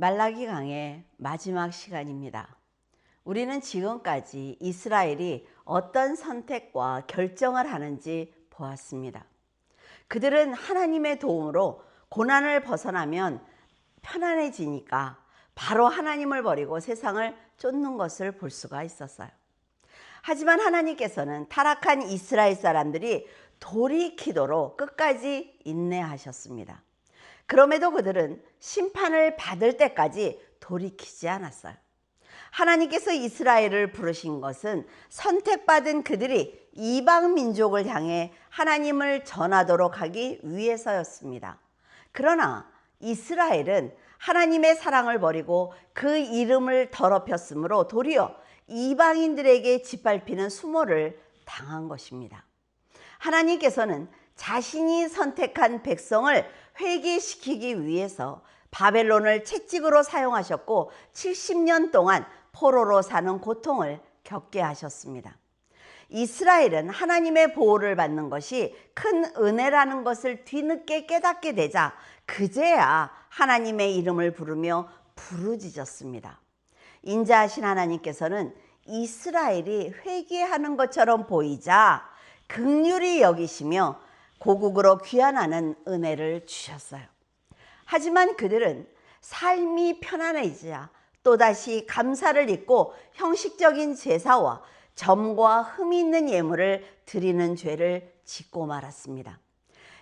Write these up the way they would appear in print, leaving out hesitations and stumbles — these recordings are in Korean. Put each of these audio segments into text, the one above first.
말라기 강의 마지막 시간입니다. 우리는 지금까지 이스라엘이 어떤 선택과 결정을 하는지 보았습니다. 그들은 하나님의 도움으로 고난을 벗어나면 편안해지니까 바로 하나님을 버리고 세상을 쫓는 것을 볼 수가 있었어요. 하지만 하나님께서는 타락한 이스라엘 사람들이 돌이키도록 끝까지 인내하셨습니다. 그럼에도 그들은 심판을 받을 때까지 돌이키지 않았어요. 하나님께서 이스라엘을 부르신 것은 선택받은 그들이 이방 민족을 향해 하나님을 전하도록 하기 위해서였습니다. 그러나 이스라엘은 하나님의 사랑을 버리고 그 이름을 더럽혔으므로 도리어 이방인들에게 짓밟히는 수모를 당한 것입니다. 하나님께서는 자신이 선택한 백성을 회개시키기 위해서 바벨론을 채찍으로 사용하셨고 70년 동안 포로로 사는 고통을 겪게 하셨습니다. 이스라엘은 하나님의 보호를 받는 것이 큰 은혜라는 것을 뒤늦게 깨닫게 되자 그제야 하나님의 이름을 부르며 부르짖었습니다. 인자하신 하나님께서는 이스라엘이 회개하는 것처럼 보이자 긍휼히 여기시며 고국으로 귀환하는 은혜를 주셨어요. 하지만 그들은 삶이 편안해지자 또다시 감사를 잊고 형식적인 제사와 점과 흠이 있는 예물을 드리는 죄를 짓고 말았습니다.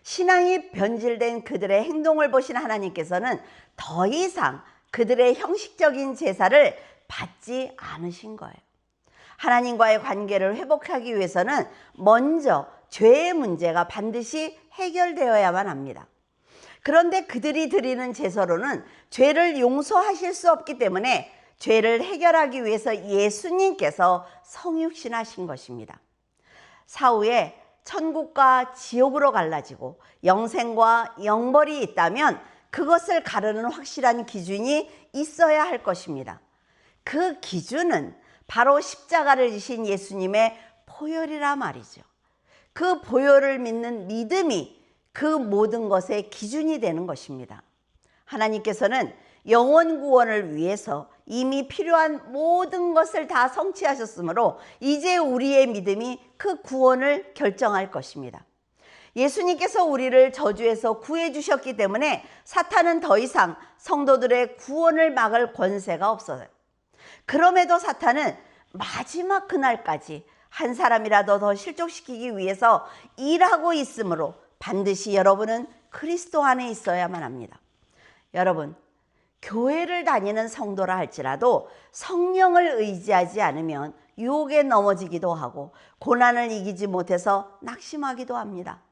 신앙이 변질된 그들의 행동을 보신 하나님께서는 더 이상 그들의 형식적인 제사를 받지 않으신 거예요. 하나님과의 관계를 회복하기 위해서는 먼저 죄의 문제가 반드시 해결되어야만 합니다. 그런데 그들이 드리는 제사로는 죄를 용서하실 수 없기 때문에 죄를 해결하기 위해서 예수님께서 성육신하신 것입니다. 사후에 천국과 지옥으로 갈라지고 영생과 영벌이 있다면 그것을 가르는 확실한 기준이 있어야 할 것입니다. 그 기준은 바로 십자가를 지신 예수님의 보혈이라 말이죠. 그 보혈을 믿는 믿음이 그 모든 것의 기준이 되는 것입니다. 하나님께서는 영원 구원을 위해서 이미 필요한 모든 것을 다 성취하셨으므로 이제 우리의 믿음이 그 구원을 결정할 것입니다. 예수님께서 우리를 저주에서 구해 주셨기 때문에 사탄은 더 이상 성도들의 구원을 막을 권세가 없어요. 그럼에도 사탄은 마지막 그날까지 한 사람이라도 더 실족시키기 위해서 일하고 있으므로 반드시 여러분은 그리스도 안에 있어야만 합니다. 여러분, 교회를 다니는 성도라 할지라도 성령을 의지하지 않으면 유혹에 넘어지기도 하고 고난을 이기지 못해서 낙심하기도 합니다.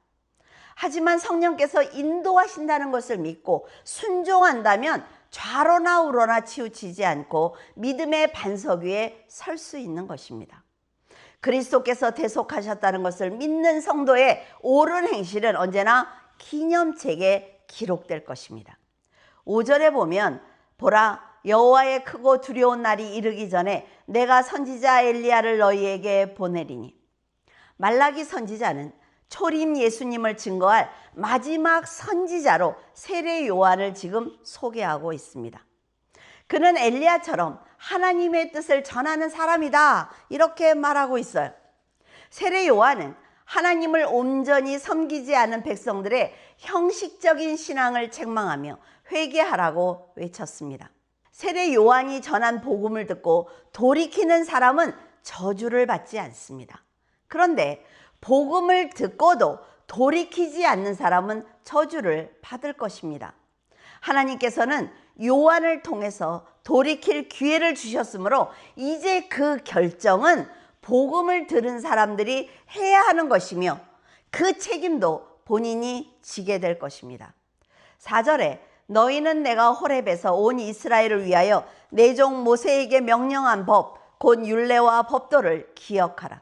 하지만 성령께서 인도하신다는 것을 믿고 순종한다면 좌로나 우로나 치우치지 않고 믿음의 반석 위에 설 수 있는 것입니다. 그리스도께서 대속하셨다는 것을 믿는 성도의 옳은 행실은 언제나 기념책에 기록될 것입니다. 5절에 보면 보라 여호와의 크고 두려운 날이 이르기 전에 내가 선지자 엘리야를 너희에게 보내리니. 말라기 선지자는 초림 예수님을 증거할 마지막 선지자로 세례 요한을 지금 소개하고 있습니다. 그는 엘리야처럼 하나님의 뜻을 전하는 사람이다 이렇게 말하고 있어요. 세례 요한은 하나님을 온전히 섬기지 않은 백성들의 형식적인 신앙을 책망하며 회개하라고 외쳤습니다. 세례 요한이 전한 복음을 듣고 돌이키는 사람은 저주를 받지 않습니다. 그런데 복음을 듣고도 돌이키지 않는 사람은 저주를 받을 것입니다. 하나님께서는 요한을 통해서 돌이킬 기회를 주셨으므로 이제 그 결정은 복음을 들은 사람들이 해야 하는 것이며 그 책임도 본인이 지게 될 것입니다. 4절에 너희는 내가 호렙에서 온 이스라엘을 위하여 내 종 모세에게 명령한 법 곧 율례와 법도를 기억하라.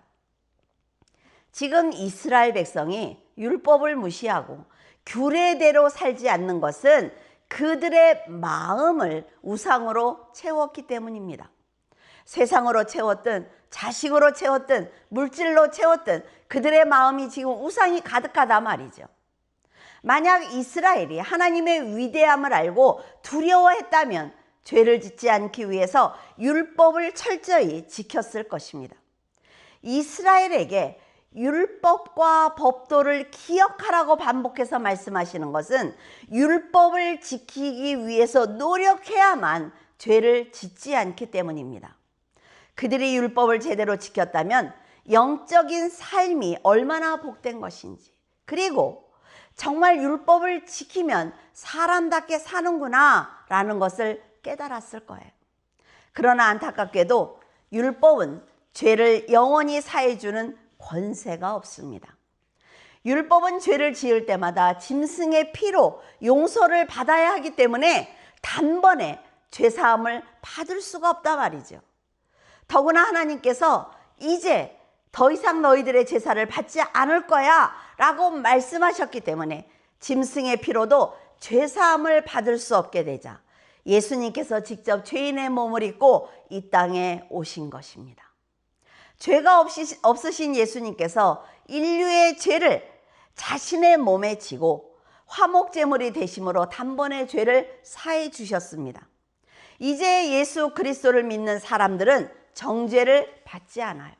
지금 이스라엘 백성이 율법을 무시하고 규례대로 살지 않는 것은 그들의 마음을 우상으로 채웠기 때문입니다. 세상으로 채웠든 자식으로 채웠든 물질로 채웠든 그들의 마음이 지금 우상이 가득하다 말이죠. 만약 이스라엘이 하나님의 위대함을 알고 두려워했다면 죄를 짓지 않기 위해서 율법을 철저히 지켰을 것입니다. 이스라엘에게 율법과 법도를 기억하라고 반복해서 말씀하시는 것은 율법을 지키기 위해서 노력해야만 죄를 짓지 않기 때문입니다. 그들이 율법을 제대로 지켰다면 영적인 삶이 얼마나 복된 것인지, 그리고 정말 율법을 지키면 사람답게 사는구나 라는 것을 깨달았을 거예요. 그러나 안타깝게도 율법은 죄를 영원히 사해주는 권세가 없습니다. 율법은 죄를 지을 때마다 짐승의 피로 용서를 받아야 하기 때문에 단번에 죄사함을 받을 수가 없다 말이죠. 더구나 하나님께서 이제 더 이상 너희들의 제사를 받지 않을 거야 라고 말씀하셨기 때문에 짐승의 피로도 죄사함을 받을 수 없게 되자 예수님께서 직접 죄인의 몸을 입고 이 땅에 오신 것입니다. 죄가 없으신 예수님께서 인류의 죄를 자신의 몸에 지고 화목제물이 되심으로 단번에 죄를 사해 주셨습니다. 이제 예수 그리스도를 믿는 사람들은 정죄를 받지 않아요.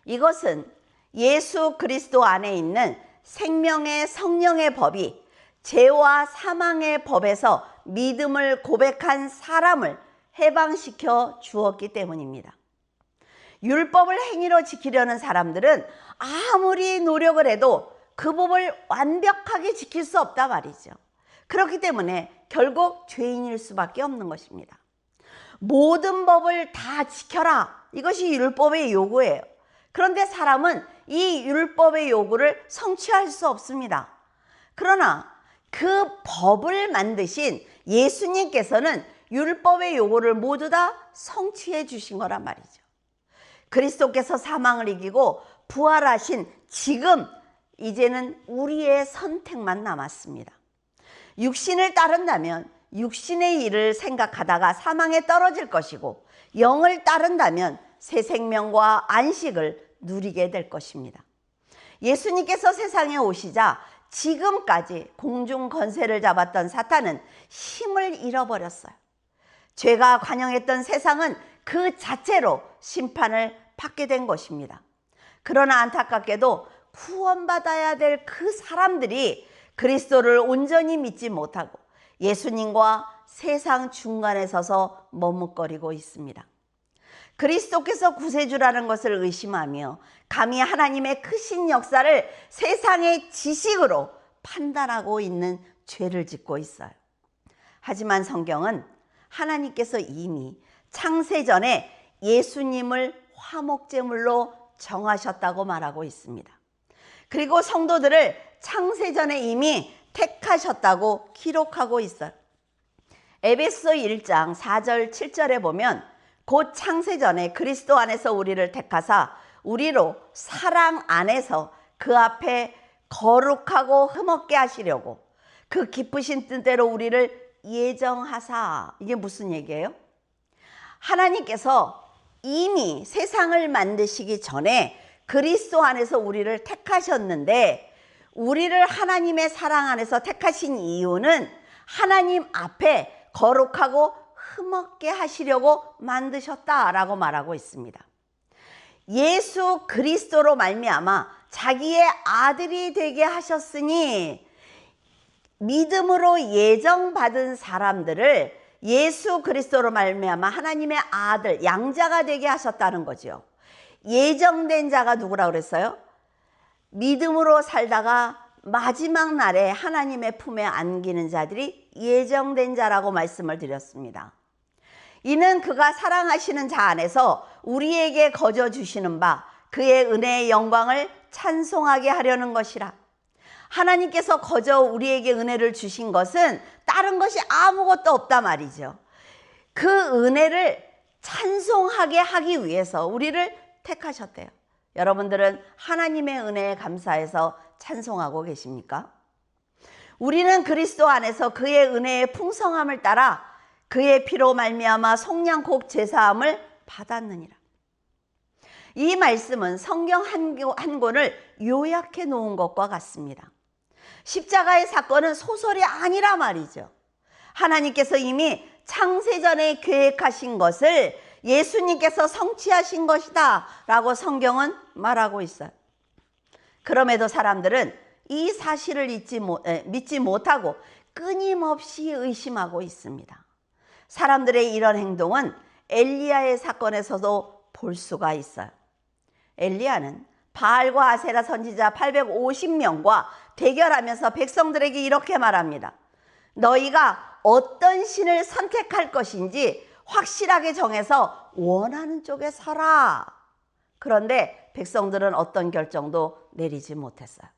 이것은 예수 그리스도 안에 있는 생명의 성령의 법이 죄와 사망의 법에서 믿음을 고백한 사람을 해방시켜 주었기 때문입니다. 율법을 행위로 지키려는 사람들은 아무리 노력을 해도 그 법을 완벽하게 지킬 수 없다 말이죠. 그렇기 때문에 결국 죄인일 수밖에 없는 것입니다. 모든 법을 다 지켜라, 이것이 율법의 요구예요. 그런데 사람은 이 율법의 요구를 성취할 수 없습니다. 그러나 그 법을 만드신 예수님께서는 율법의 요구를 모두 다 성취해 주신 거란 말이죠. 그리스도께서 사망을 이기고 부활하신 지금 이제는 우리의 선택만 남았습니다. 육신을 따른다면 육신의 일을 생각하다가 사망에 떨어질 것이고, 영을 따른다면 새 생명과 안식을 누리게 될 것입니다. 예수님께서 세상에 오시자 지금까지 공중 권세를 잡았던 사탄은 힘을 잃어버렸어요. 죄가 관영했던 세상은 그 자체로 심판을 받게 된 것입니다. 그러나 안타깝게도 구원받아야 될 그 사람들이 그리스도를 온전히 믿지 못하고 예수님과 세상 중간에 서서 머뭇거리고 있습니다. 그리스도께서 구세주라는 것을 의심하며 감히 하나님의 크신 역사를 세상의 지식으로 판단하고 있는 죄를 짓고 있어요. 하지만 성경은 하나님께서 이미 창세전에 예수님을 화목제물로 정하셨다고 말하고 있습니다. 그리고 성도들을 창세전에 이미 택하셨다고 기록하고 있어요. 에베소 1장 4절 7절에 보면 곧 창세전에 그리스도 안에서 우리를 택하사 우리로 사랑 안에서 그 앞에 거룩하고 흠없게 하시려고 그 기쁘신 뜻대로 우리를 예정하사. 이게 무슨 얘기예요? 하나님께서 이미 세상을 만드시기 전에 그리스도 안에서 우리를 택하셨는데, 우리를 하나님의 사랑 안에서 택하신 이유는 하나님 앞에 거룩하고 흠없게 하시려고 만드셨다라고 말하고 있습니다. 예수 그리스도로 말미암아 자기의 아들이 되게 하셨으니 믿음으로 예정받은 사람들을 예수 그리스도로 말미암아 하나님의 아들, 양자가 되게 하셨다는 거죠. 예정된 자가 누구라고 그랬어요? 믿음으로 살다가 마지막 날에 하나님의 품에 안기는 자들이 예정된 자라고 말씀을 드렸습니다. 이는 그가 사랑하시는 자 안에서 우리에게 거저 주시는 바 그의 은혜의 영광을 찬송하게 하려는 것이라. 하나님께서 거저 우리에게 은혜를 주신 것은 다른 것이 아무것도 없다 말이죠. 그 은혜를 찬송하게 하기 위해서 우리를 택하셨대요. 여러분들은 하나님의 은혜에 감사해서 찬송하고 계십니까? 우리는 그리스도 안에서 그의 은혜의 풍성함을 따라 그의 피로 말미암아 속량곡 제사함을 받았느니라. 이 말씀은 성경 한 권을 요약해 놓은 것과 같습니다. 십자가의 사건은 소설이 아니라 말이죠. 하나님께서 이미 창세전에 계획하신 것을 예수님께서 성취하신 것이다 라고 성경은 말하고 있어요. 그럼에도 사람들은 이 사실을 믿지 못하고 끊임없이 의심하고 있습니다. 사람들의 이런 행동은 엘리야의 사건에서도 볼 수가 있어요. 엘리야는 바알과 아세라 선지자 850명과 대결하면서 백성들에게 이렇게 말합니다. 너희가 어떤 신을 선택할 것인지 확실하게 정해서 원하는 쪽에 서라. 그런데 백성들은 어떤 결정도 내리지 못했어요.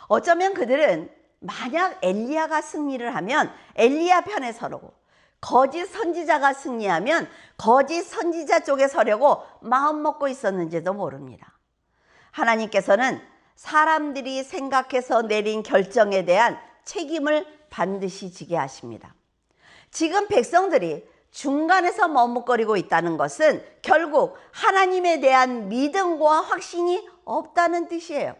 어쩌면 그들은 만약 엘리야가 승리를 하면 엘리야 편에 서려고, 거짓 선지자가 승리하면 거짓 선지자 쪽에 서려고 마음먹고 있었는지도 모릅니다. 하나님께서는 사람들이 생각해서 내린 결정에 대한 책임을 반드시 지게 하십니다. 지금 백성들이 중간에서 머뭇거리고 있다는 것은 결국 하나님에 대한 믿음과 확신이 없다는 뜻이에요.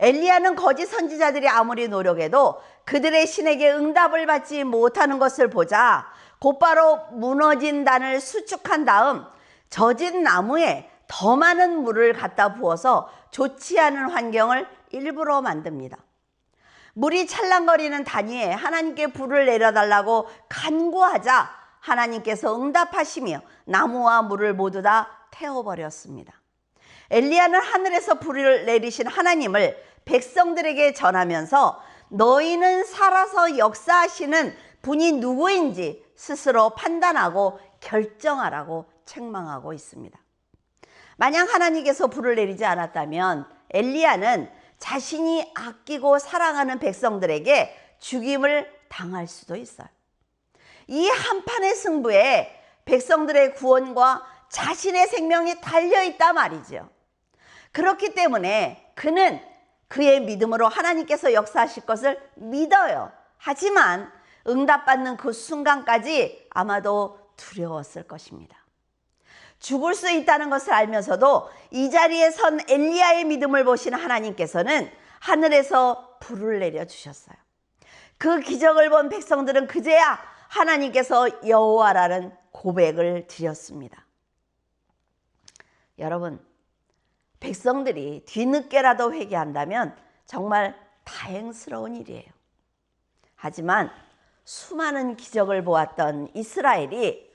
엘리야는 거짓 선지자들이 아무리 노력해도 그들의 신에게 응답을 받지 못하는 것을 보자 곧바로 무너진 단을 수축한 다음 젖은 나무에 더 많은 물을 갖다 부어서 좋지 않은 환경을 일부러 만듭니다. 물이 찰랑거리는 단 위에 하나님께 불을 내려달라고 간구하자 하나님께서 응답하시며 나무와 물을 모두 다 태워버렸습니다. 엘리야는 하늘에서 불을 내리신 하나님을 백성들에게 전하면서 너희는 살아서 역사하시는 분이 누구인지 스스로 판단하고 결정하라고 책망하고 있습니다. 만약 하나님께서 불을 내리지 않았다면 엘리야는 자신이 아끼고 사랑하는 백성들에게 죽임을 당할 수도 있어요. 이 한판의 승부에 백성들의 구원과 자신의 생명이 달려있다 말이죠. 그렇기 때문에 그는 그의 믿음으로 하나님께서 역사하실 것을 믿어요. 하지만 응답받는 그 순간까지 아마도 두려웠을 것입니다. 죽을 수 있다는 것을 알면서도 이 자리에 선 엘리야의 믿음을 보신 하나님께서는 하늘에서 불을 내려주셨어요. 그 기적을 본 백성들은 그제야 하나님께서 여호와라는 고백을 드렸습니다. 여러분, 백성들이 뒤늦게라도 회개한다면 정말 다행스러운 일이에요. 하지만 수많은 기적을 보았던 이스라엘이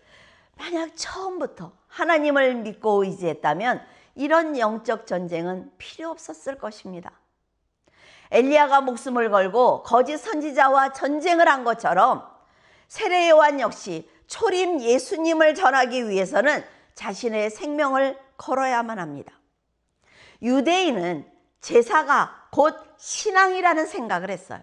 만약 처음부터 하나님을 믿고 의지했다면 이런 영적 전쟁은 필요 없었을 것입니다. 엘리야가 목숨을 걸고 거짓 선지자와 전쟁을 한 것처럼 세례 요한 역시 초림 예수님을 전하기 위해서는 자신의 생명을 걸어야만 합니다. 유대인은 제사가 곧 신앙이라는 생각을 했어요.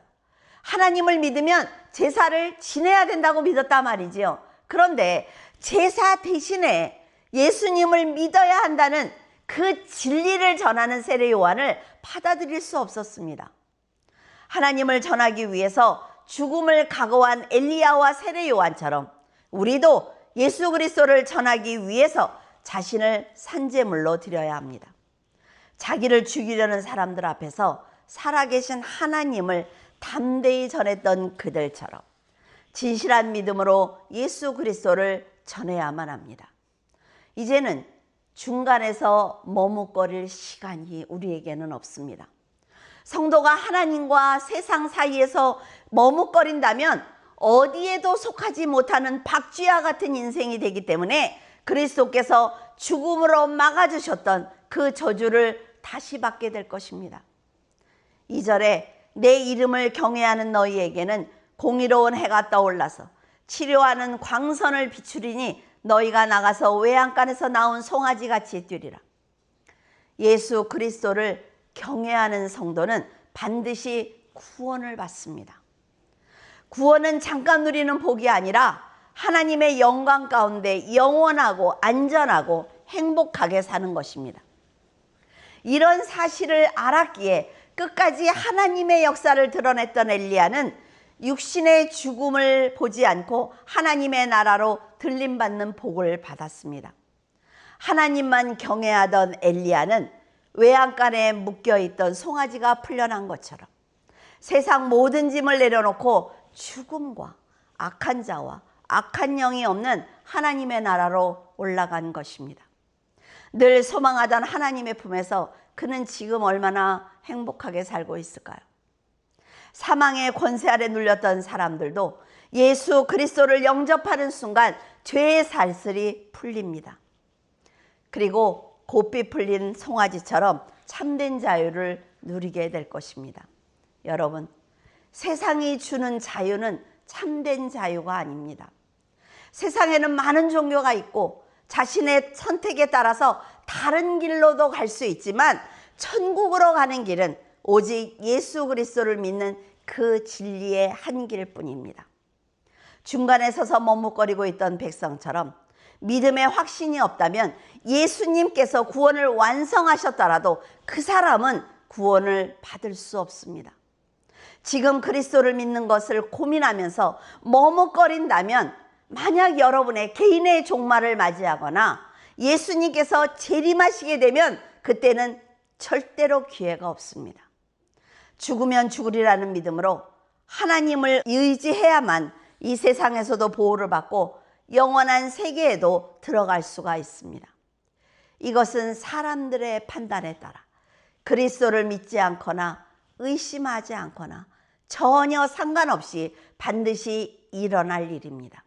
하나님을 믿으면 제사를 지내야 된다고 믿었단 말이지요. 그런데 제사 대신에 예수님을 믿어야 한다는 그 진리를 전하는 세례 요한을 받아들일 수 없었습니다. 하나님을 전하기 위해서 죽음을 각오한 엘리야와 세례 요한처럼 우리도 예수 그리스도를 전하기 위해서 자신을 산제물로 드려야 합니다. 자기를 죽이려는 사람들 앞에서 살아계신 하나님을 담대히 전했던 그들처럼 진실한 믿음으로 예수 그리스도를 전해야만 합니다. 이제는 중간에서 머뭇거릴 시간이 우리에게는 없습니다. 성도가 하나님과 세상 사이에서 머뭇거린다면 어디에도 속하지 못하는 박쥐와 같은 인생이 되기 때문에 그리스도께서 죽음으로 막아주셨던 그 저주를 다시 받게 될 것입니다. 2절에 내 이름을 경외하는 너희에게는 공의로운 해가 떠올라서 치료하는 광선을 비추리니 너희가 나가서 외양간에서 나온 송아지같이 뛰리라. 예수 그리스도를 경외하는 성도는 반드시 구원을 받습니다. 구원은 잠깐 누리는 복이 아니라 하나님의 영광 가운데 영원하고 안전하고 행복하게 사는 것입니다. 이런 사실을 알았기에 끝까지 하나님의 역사를 드러냈던 엘리야는 육신의 죽음을 보지 않고 하나님의 나라로 들림받는 복을 받았습니다. 하나님만 경외하던 엘리야는 외양간에 묶여있던 송아지가 풀려난 것처럼 세상 모든 짐을 내려놓고 죽음과 악한 자와 악한 영이 없는 하나님의 나라로 올라간 것입니다. 늘 소망하던 하나님의 품에서 그는 지금 얼마나 행복하게 살고 있을까요? 사망의 권세 아래 눌렸던 사람들도 예수 그리스도를 영접하는 순간 죄의 살슬이 풀립니다. 그리고 곱비 풀린 송아지처럼 참된 자유를 누리게 될 것입니다. 여러분, 세상이 주는 자유는 참된 자유가 아닙니다. 세상에는 많은 종교가 있고 자신의 선택에 따라서 다른 길로도 갈 수 있지만 천국으로 가는 길은 오직 예수 그리스도를 믿는 그 진리의 한 길뿐입니다. 중간에 서서 머뭇거리고 있던 백성처럼 믿음의 확신이 없다면 예수님께서 구원을 완성하셨더라도 그 사람은 구원을 받을 수 없습니다. 지금 그리스도를 믿는 것을 고민하면서 머뭇거린다면 만약 여러분의 개인의 종말을 맞이하거나 예수님께서 재림하시게 되면 그때는 절대로 기회가 없습니다. 죽으면 죽으리라는 믿음으로 하나님을 의지해야만 이 세상에서도 보호를 받고 영원한 세계에도 들어갈 수가 있습니다. 이것은 사람들의 판단에 따라 그리스도를 믿지 않거나 의심하지 않거나 전혀 상관없이 반드시 일어날 일입니다.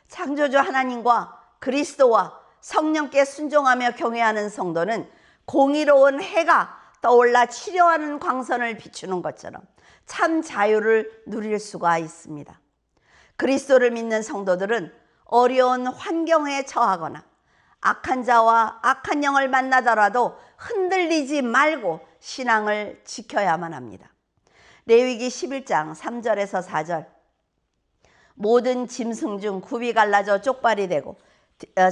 창조주 하나님과 그리스도와 성령께 순종하며 경외하는 성도는 공의로운 해가 떠올라 치료하는 광선을 비추는 것처럼 참 자유를 누릴 수가 있습니다. 그리스도를 믿는 성도들은 어려운 환경에 처하거나 악한 자와 악한 영을 만나더라도 흔들리지 말고 신앙을 지켜야만 합니다. 레위기 11장 3절에서 4절, 모든 짐승 중 굽이 갈라져 쪽발이 되고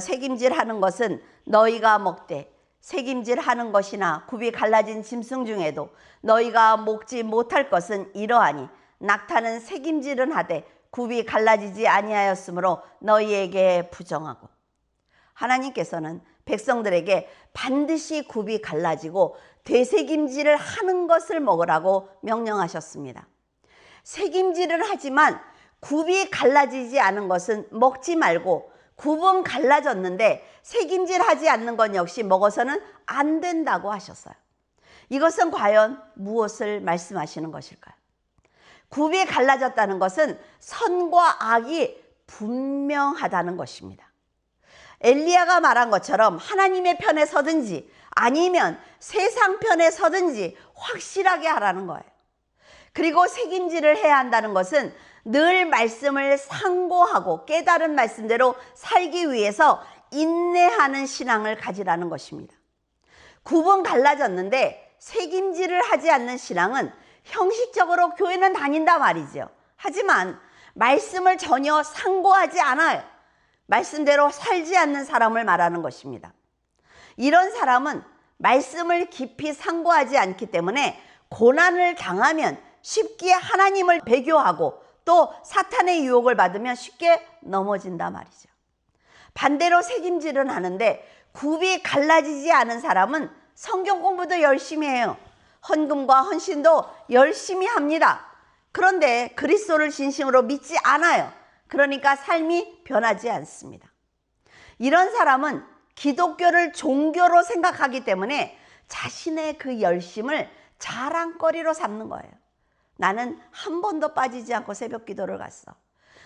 새김질하는 것은 너희가 먹되 새김질하는 것이나 굽이 갈라진 짐승 중에도 너희가 먹지 못할 것은 이러하니 낙타는 새김질은 하되 굽이 갈라지지 아니하였으므로 너희에게 부정하고. 하나님께서는 백성들에게 반드시 굽이 갈라지고 되새김질을 하는 것을 먹으라고 명령하셨습니다. 새김질을 하지만 굽이 갈라지지 않은 것은 먹지 말고, 굽은 갈라졌는데 새김질하지 않는 것 역시 먹어서는 안 된다고 하셨어요. 이것은 과연 무엇을 말씀하시는 것일까요? 굽이 갈라졌다는 것은 선과 악이 분명하다는 것입니다. 엘리야가 말한 것처럼 하나님의 편에 서든지 아니면 세상 편에 서든지 확실하게 하라는 거예요. 그리고 새김질을 해야 한다는 것은 늘 말씀을 상고하고 깨달은 말씀대로 살기 위해서 인내하는 신앙을 가지라는 것입니다. 굽은 갈라졌는데 새김질을 하지 않는 신앙은 형식적으로 교회는 다닌다 말이죠. 하지만 말씀을 전혀 상고하지 않아요. 말씀대로 살지 않는 사람을 말하는 것입니다. 이런 사람은 말씀을 깊이 상고하지 않기 때문에 고난을 당하면 쉽게 하나님을 배교하고 또 사탄의 유혹을 받으면 쉽게 넘어진다 말이죠. 반대로 새김질은 하는데 굽이 갈라지지 않은 사람은 성경 공부도 열심히 해요. 헌금과 헌신도 열심히 합니다. 그런데 그리스도를 진심으로 믿지 않아요. 그러니까 삶이 변하지 않습니다. 이런 사람은 기독교를 종교로 생각하기 때문에 자신의 그 열심을 자랑거리로 삼는 거예요. 나는 한 번도 빠지지 않고 새벽 기도를 갔어.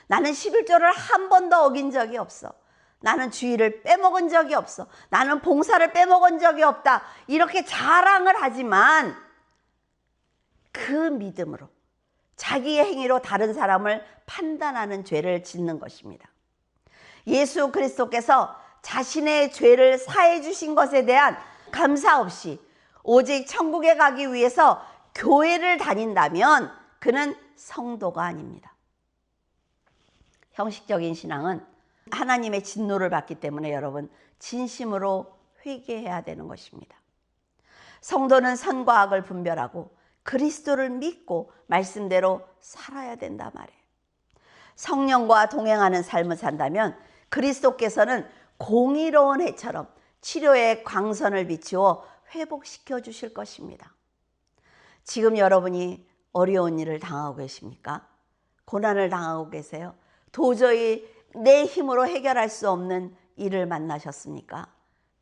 나는 11조를 한 번도 어긴 적이 없어. 나는 주일을 빼먹은 적이 없어. 나는 봉사를 빼먹은 적이 없다. 이렇게 자랑을 하지만 그 믿음으로 자기의 행위로 다른 사람을 판단하는 죄를 짓는 것입니다. 예수 그리스도께서 자신의 죄를 사해 주신 것에 대한 감사 없이 오직 천국에 가기 위해서 교회를 다닌다면 그는 성도가 아닙니다. 형식적인 신앙은 하나님의 진노를 받기 때문에 여러분 진심으로 회개해야 되는 것입니다. 성도는 선과 악을 분별하고 그리스도를 믿고 말씀대로 살아야 된다 말이에요. 성령과 동행하는 삶을 산다면 그리스도께서는 공의로운 해처럼 치료의 광선을 비추어 회복시켜 주실 것입니다. 지금 여러분이 어려운 일을 당하고 계십니까? 고난을 당하고 계세요? 도저히 내 힘으로 해결할 수 없는 일을 만나셨습니까?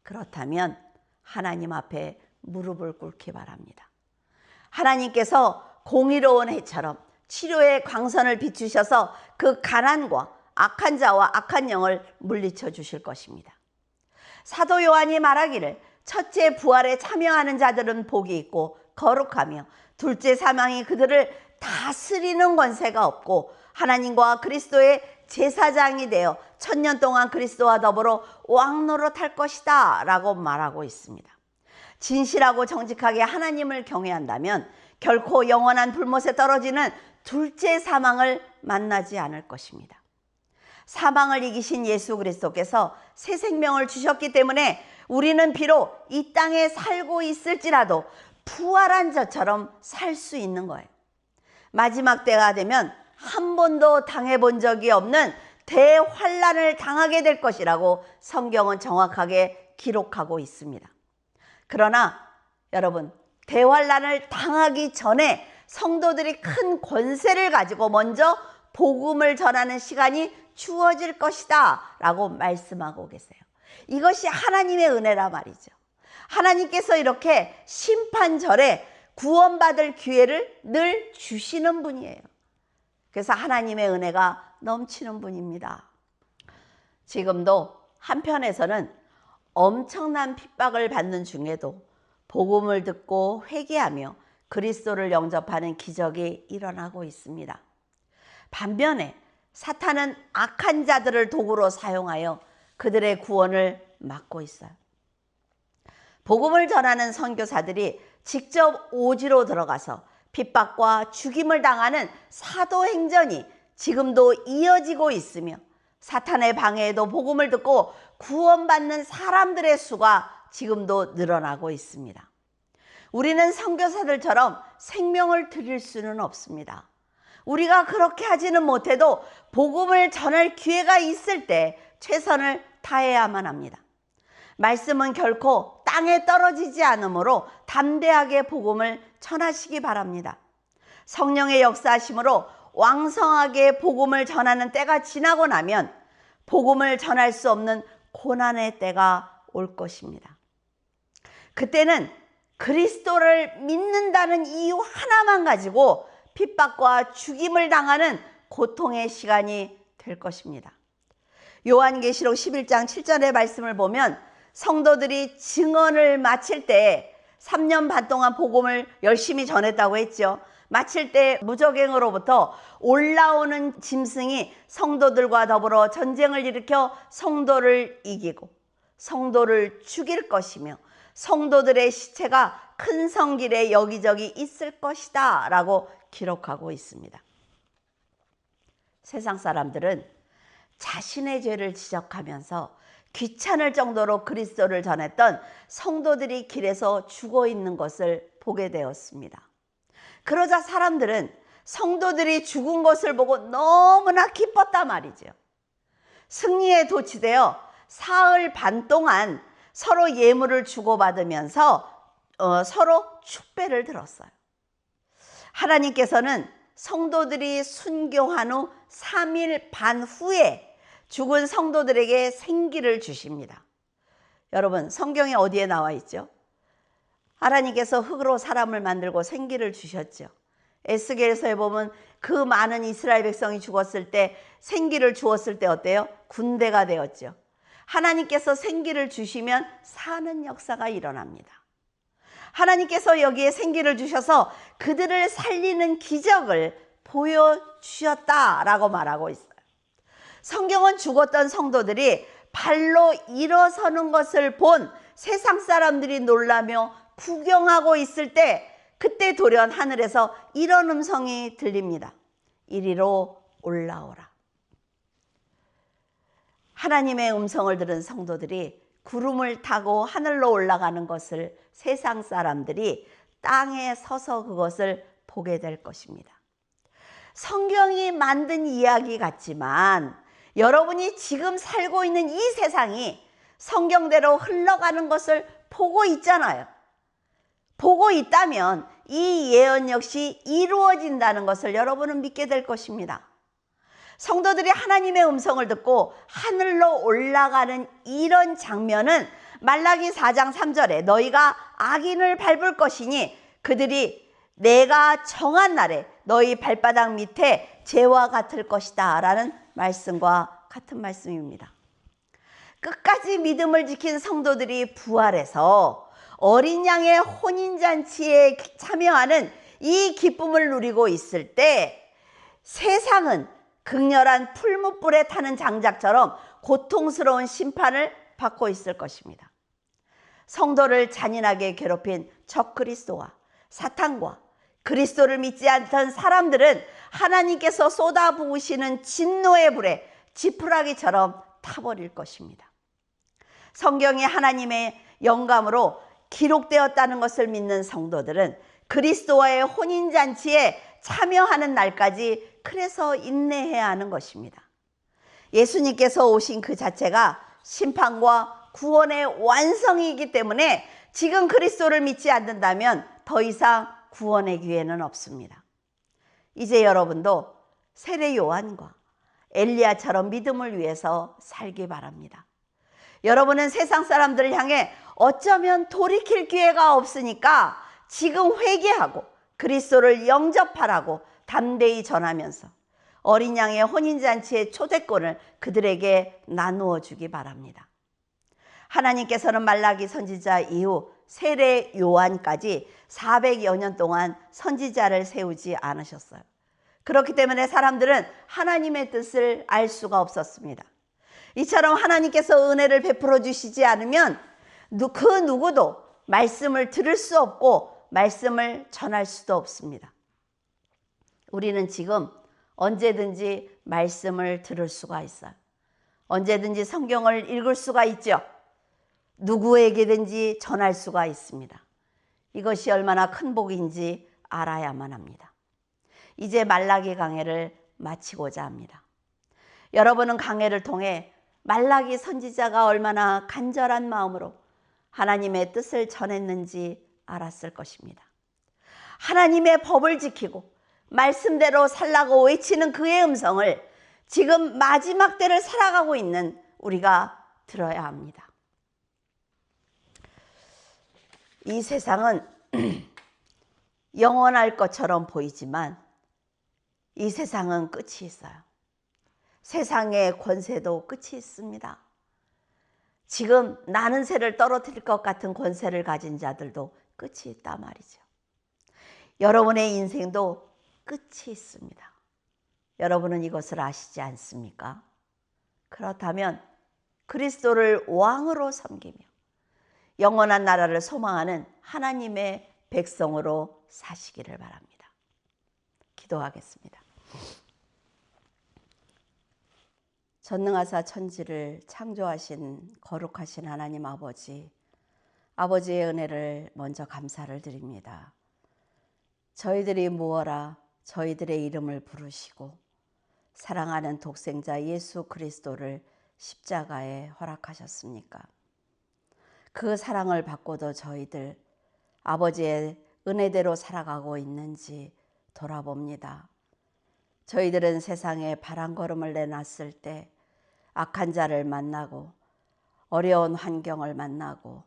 그렇다면 하나님 앞에 무릎을 꿇기 바랍니다. 하나님께서 공의로운 해처럼 치료의 광선을 비추셔서 그 가난과 악한 자와 악한 영을 물리쳐 주실 것입니다. 사도 요한이 말하기를 첫째 부활에 참여하는 자들은 복이 있고 거룩하며 둘째 사망이 그들을 다스리는 권세가 없고 하나님과 그리스도의 제사장이 되어 천년 동안 그리스도와 더불어 왕노릇할 것이다 라고 말하고 있습니다. 진실하고 정직하게 하나님을 경외한다면 결코 영원한 불못에 떨어지는 둘째 사망을 만나지 않을 것입니다. 사망을 이기신 예수 그리스도께서 새 생명을 주셨기 때문에 우리는 비록 이 땅에 살고 있을지라도 부활한 자처럼 살 수 있는 거예요. 마지막 때가 되면 한 번도 당해본 적이 없는 대환란을 당하게 될 것이라고 성경은 정확하게 기록하고 있습니다. 그러나 여러분, 대환란을 당하기 전에 성도들이 큰 권세를 가지고 먼저 복음을 전하는 시간이 주어질 것이다 라고 말씀하고 계세요. 이것이 하나님의 은혜라 말이죠. 하나님께서 이렇게 심판절에 구원받을 기회를 늘 주시는 분이에요. 그래서 하나님의 은혜가 넘치는 분입니다. 지금도 한편에서는 엄청난 핍박을 받는 중에도 복음을 듣고 회개하며 그리스도를 영접하는 기적이 일어나고 있습니다. 반면에 사탄은 악한 자들을 도구로 사용하여 그들의 구원을 막고 있어요. 복음을 전하는 선교사들이 직접 오지로 들어가서 핍박과 죽임을 당하는 사도행전이 지금도 이어지고 있으며 사탄의 방해에도 복음을 듣고 구원받는 사람들의 수가 지금도 늘어나고 있습니다. 우리는 선교사들처럼 생명을 드릴 수는 없습니다. 우리가 그렇게 하지는 못해도 복음을 전할 기회가 있을 때 최선을 다해야만 합니다. 말씀은 결코 땅에 떨어지지 않으므로 담대하게 복음을 전하시기 바랍니다. 성령의 역사하심으로 왕성하게 복음을 전하는 때가 지나고 나면 복음을 전할 수 없는 고난의 때가 올 것입니다. 그때는 그리스도를 믿는다는 이유 하나만 가지고 핍박과 죽임을 당하는 고통의 시간이 될 것입니다. 요한계시록 11장 7절의 말씀을 보면 성도들이 증언을 마칠 때 3년 반 동안 복음을 열심히 전했다고 했죠. 마칠 때 무적행으로부터 올라오는 짐승이 성도들과 더불어 전쟁을 일으켜 성도를 이기고 성도를 죽일 것이며 성도들의 시체가 큰 성길에 여기저기 있을 것이다 라고 기록하고 있습니다. 세상 사람들은 자신의 죄를 지적하면서 귀찮을 정도로 그리스도를 전했던 성도들이 길에서 죽어 있는 것을 보게 되었습니다. 그러자 사람들은 성도들이 죽은 것을 보고 너무나 기뻤단 말이죠. 승리에 도취되어 사흘 반 동안 서로 예물을 주고받으면서 서로 축배를 들었어요. 하나님께서는 성도들이 순교한 후 3일 반 후에 죽은 성도들에게 생기를 주십니다. 여러분, 성경에 어디에 나와 있죠? 하나님께서 흙으로 사람을 만들고 생기를 주셨죠. 에스겔서에 보면 그 많은 이스라엘 백성이 죽었을 때 생기를 주었을 때 어때요? 군대가 되었죠. 하나님께서 생기를 주시면 사는 역사가 일어납니다. 하나님께서 여기에 생기를 주셔서 그들을 살리는 기적을 보여주셨다라고 말하고 있어요. 성경은 죽었던 성도들이 발로 일어서는 것을 본 세상 사람들이 놀라며 구경하고 있을 때 그때 돌연 하늘에서 이런 음성이 들립니다. 이리로 올라오라. 하나님의 음성을 들은 성도들이 구름을 타고 하늘로 올라가는 것을 세상 사람들이 땅에 서서 그것을 보게 될 것입니다. 성경이 만든 이야기 같지만 여러분이 지금 살고 있는 이 세상이 성경대로 흘러가는 것을 보고 있잖아요. 보고 있다면 이 예언 역시 이루어진다는 것을 여러분은 믿게 될 것입니다. 성도들이 하나님의 음성을 듣고 하늘로 올라가는 이런 장면은 말라기 4장 3절에 너희가 악인을 밟을 것이니 그들이 내가 정한 날에 너희 발바닥 밑에 재와 같을 것이다 라는 말씀과 같은 말씀입니다. 끝까지 믿음을 지킨 성도들이 부활해서 어린 양의 혼인잔치에 참여하는 이 기쁨을 누리고 있을 때 세상은 극렬한 풀무불에 타는 장작처럼 고통스러운 심판을 받고 있을 것입니다. 성도를 잔인하게 괴롭힌 적그리스도와 사탄과 그리스도를 믿지 않던 사람들은 하나님께서 쏟아부으시는 진노의 불에 지푸라기처럼 타버릴 것입니다. 성경이 하나님의 영감으로 기록되었다는 것을 믿는 성도들은 그리스도와의 혼인잔치에 참여하는 날까지 그래서 인내해야 하는 것입니다. 예수님께서 오신 그 자체가 심판과 구원의 완성이기 때문에 지금 그리스도를 믿지 않는다면 더 이상 구원의 기회는 없습니다. 이제 여러분도 세례 요한과 엘리야처럼 믿음을 위해서 살기 바랍니다. 여러분은 세상 사람들을 향해 어쩌면 돌이킬 기회가 없으니까 지금 회개하고 그리스도를 영접하라고 담대히 전하면서 어린 양의 혼인잔치의 초대권을 그들에게 나누어 주기 바랍니다. 하나님께서는 말라기 선지자 이후 세례 요한까지 400여 년 동안 선지자를 세우지 않으셨어요. 그렇기 때문에 사람들은 하나님의 뜻을 알 수가 없었습니다. 이처럼 하나님께서 은혜를 베풀어 주시지 않으면 그 누구도 말씀을 들을 수 없고 말씀을 전할 수도 없습니다. 우리는 지금 언제든지 말씀을 들을 수가 있어요. 언제든지 성경을 읽을 수가 있죠. 누구에게든지 전할 수가 있습니다. 이것이 얼마나 큰 복인지 알아야만 합니다. 이제 말라기 강해를 마치고자 합니다. 여러분은 강해를 통해 말라기 선지자가 얼마나 간절한 마음으로 하나님의 뜻을 전했는지 알았을 것입니다. 하나님의 법을 지키고 말씀대로 살라고 외치는 그의 음성을 지금 마지막 때를 살아가고 있는 우리가 들어야 합니다. 이 세상은 영원할 것처럼 보이지만 이 세상은 끝이 있어요. 세상의 권세도 끝이 있습니다. 지금 나는 새를 떨어뜨릴 것 같은 권세를 가진 자들도 끝이 있단 말이죠. 여러분의 인생도 끝이 있습니다. 여러분은 이것을 아시지 않습니까? 그렇다면 그리스도를 왕으로 섬기며 영원한 나라를 소망하는 하나님의 백성으로 사시기를 바랍니다. 기도하겠습니다. 전능하사 천지를 창조하신 거룩하신 하나님 아버지, 아버지의 은혜를 먼저 감사를 드립니다. 저희들이 무엇라 저희들의 이름을 부르시고 사랑하는 독생자 예수 그리스도를 십자가에 허락하셨습니까? 그 사랑을 받고도 저희들 아버지의 은혜대로 살아가고 있는지 돌아봅니다. 저희들은 세상에 바람걸음을 내놨을 때 악한 자를 만나고 어려운 환경을 만나고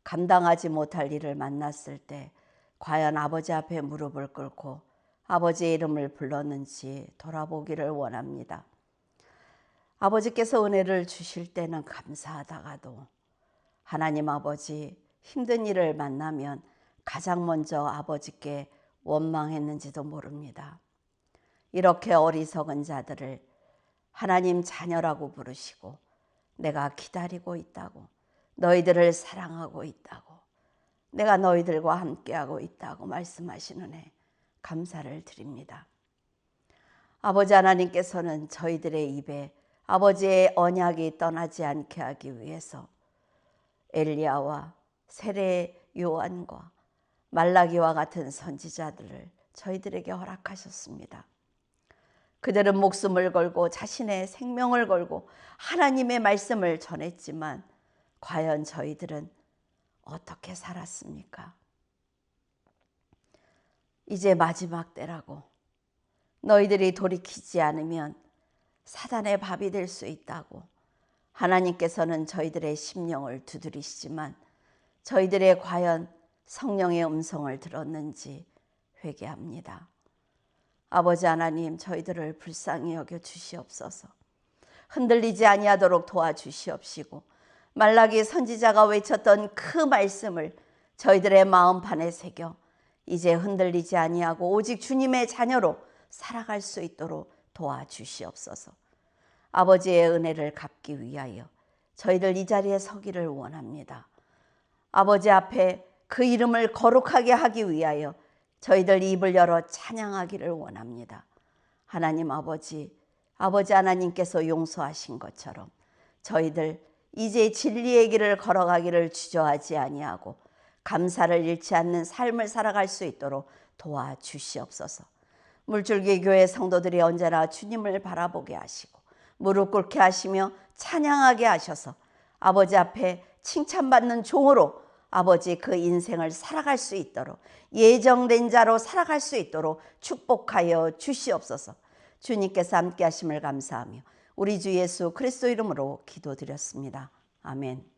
감당하지 못할 일을 만났을 때 과연 아버지 앞에 무릎을 꿇고 아버지의 이름을 불렀는지 돌아보기를 원합니다. 아버지께서 은혜를 주실 때는 감사하다가도 하나님 아버지 힘든 일을 만나면 가장 먼저 아버지께 원망했는지도 모릅니다. 이렇게 어리석은 자들을 하나님 자녀라고 부르시고 내가 기다리고 있다고, 너희들을 사랑하고 있다고, 내가 너희들과 함께하고 있다고 말씀하시는 감사를 드립니다. 아버지 하나님께서는 저희들의 입에 아버지의 언약이 떠나지 않게 하기 위해서 엘리야와 세례 요한과 말라기와 같은 선지자들을 저희들에게 허락하셨습니다. 그들은 목숨을 걸고 자신의 생명을 걸고 하나님의 말씀을 전했지만 과연 저희들은 어떻게 살았습니까? 이제 마지막 때라고 너희들이 돌이키지 않으면 사단의 밥이 될 수 있다고 하나님께서는 저희들의 심령을 두드리시지만 저희들의 과연 성령의 음성을 들었는지 회개합니다. 아버지 하나님, 저희들을 불쌍히 여겨 주시옵소서. 흔들리지 아니하도록 도와주시옵시고 말라기 선지자가 외쳤던 그 말씀을 저희들의 마음판에 새겨 이제 흔들리지 아니하고 오직 주님의 자녀로 살아갈 수 있도록 도와주시옵소서. 아버지의 은혜를 갚기 위하여 저희들 이 자리에 서기를 원합니다. 아버지 앞에 그 이름을 거룩하게 하기 위하여 저희들 입을 열어 찬양하기를 원합니다. 하나님 아버지 하나님께서 용서하신 것처럼 저희들 이제 진리의 길을 걸어가기를 주저하지 아니하고 감사를 잃지 않는 삶을 살아갈 수 있도록 도와주시옵소서. 물줄기 교회 성도들이 언제나 주님을 바라보게 하시고 무릎 꿇게 하시며 찬양하게 하셔서 아버지 앞에 칭찬받는 종으로 아버지 그 인생을 살아갈 수 있도록 예정된 자로 살아갈 수 있도록 축복하여 주시옵소서. 주님께서 함께 하심을 감사하며 우리 주 예수 그리스도 이름으로 기도드렸습니다. 아멘.